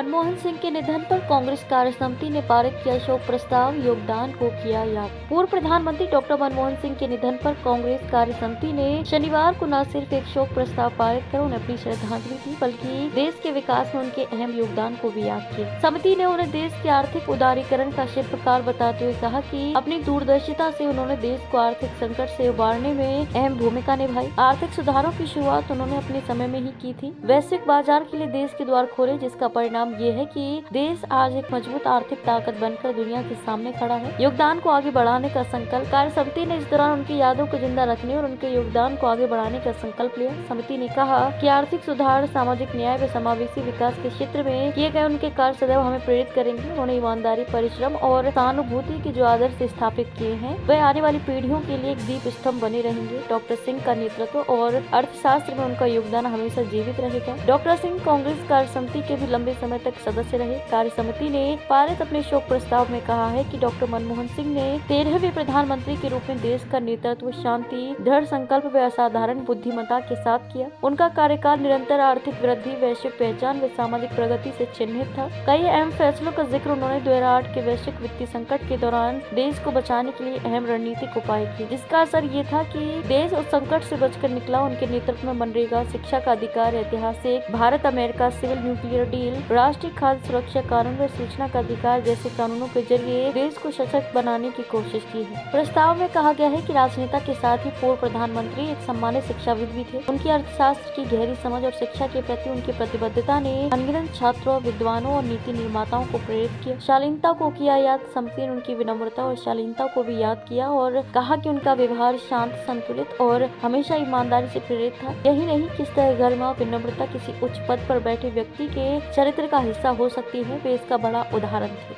मनमोहन सिंह के निधन पर कांग्रेस कार्य समिति ने पारित किया शोक प्रस्ताव, योगदान को किया याद। पूर्व प्रधानमंत्री डॉक्टर मनमोहन सिंह के निधन पर कांग्रेस कार्य समिति ने शनिवार को न सिर्फ एक शोक प्रस्ताव पारित कर उन्हें अपनी श्रद्धांजलि दी, बल्कि देश के विकास में उनके अहम योगदान को भी याद किया। समिति ने उन्हें देश के आर्थिक उदारीकरण का शिल्पकार बताते हुए कहा कि अपनी दूरदर्शिता से उन्होंने देश को आर्थिक संकट से उबारने में अहम भूमिका निभाई। आर्थिक सुधारों की शुरुआत उन्होंने अपने समय में ही की थी, वैश्विक बाजार के लिए देश के द्वार खोले, जिसका परिणाम ये है कि देश आज एक मजबूत आर्थिक ताकत बनकर दुनिया के सामने खड़ा है। योगदान को आगे बढ़ाने का संकल्प कार्य समिति ने इस दौरान उनकी यादों को जिंदा रखने और उनके योगदान को आगे बढ़ाने का संकल्प लिया। समिति ने कहा कि आर्थिक सुधार, सामाजिक न्याय व समावेशी विकास के क्षेत्र में किए गए उनके कार्य सदैव हमें प्रेरित करेंगे। उन्होंने ईमानदारी, परिश्रम और सहानुभूति के जो आदर्श स्थापित किए हैं, वह आने वाली पीढ़ियों के लिए एक दीप स्तंभ बने रहेंगे। डॉक्टर सिंह का नेतृत्व और अर्थशास्त्र में उनका योगदान हमेशा जीवित रहेगा। डॉक्टर सिंह कांग्रेस कार्य समिति के भी लंबे समय तक सदस्य रहे। कार्य समिति ने पारित अपने शोक प्रस्ताव में कहा है कि डॉक्टर मनमोहन सिंह ने 13वें प्रधानमंत्री के रूप में देश का नेतृत्व शांति, दृढ़ संकल्प व असाधारण बुद्धिमत्ता के साथ किया। उनका कार्यकाल निरंतर आर्थिक वृद्धि, वैश्विक पहचान व सामाजिक प्रगति से चिन्हित था। कई अहम फैसलों का जिक्र उन्होंने 2008 के वैश्विक वित्तीय संकट के दौरान देश को बचाने के लिए अहम रणनीतिक उपाय किए, जिसका असर ये था कि देश उस संकट से बचकर निकला। उनके नेतृत्व में मनरेगा, शिक्षा का अधिकार, ऐतिहासिक Bharat America civil nuclear deal, राष्ट्रीय खाद्य सुरक्षा कानून व सूचना का अधिकार जैसे कानूनों के जरिए देश को सशक्त बनाने की कोशिश की है। प्रस्ताव में कहा गया है कि राजनेता के साथ ही पूर्व प्रधानमंत्री एक सम्मानित शिक्षाविद भी थे। उनकी अर्थशास्त्र की गहरी समझ और शिक्षा के प्रति उनकी प्रतिबद्धता ने अनगिनत छात्रों, विद्वानों और नीति निर्माताओं को प्रेरित किया। शालीनता को किया याद। समिति ने उनकी विनम्रता और शालीनता को भी याद किया और कहा कि उनका व्यवहार शांत, संतुलित और हमेशा ईमानदारी से प्रेरित था। यही नहीं, किस तरह गरिमा, विनम्रता किसी उच्च पद पर बैठे व्यक्ति के चरित्र का हिस्सा हो सकती है, वे इसका बड़ा उदाहरण थे।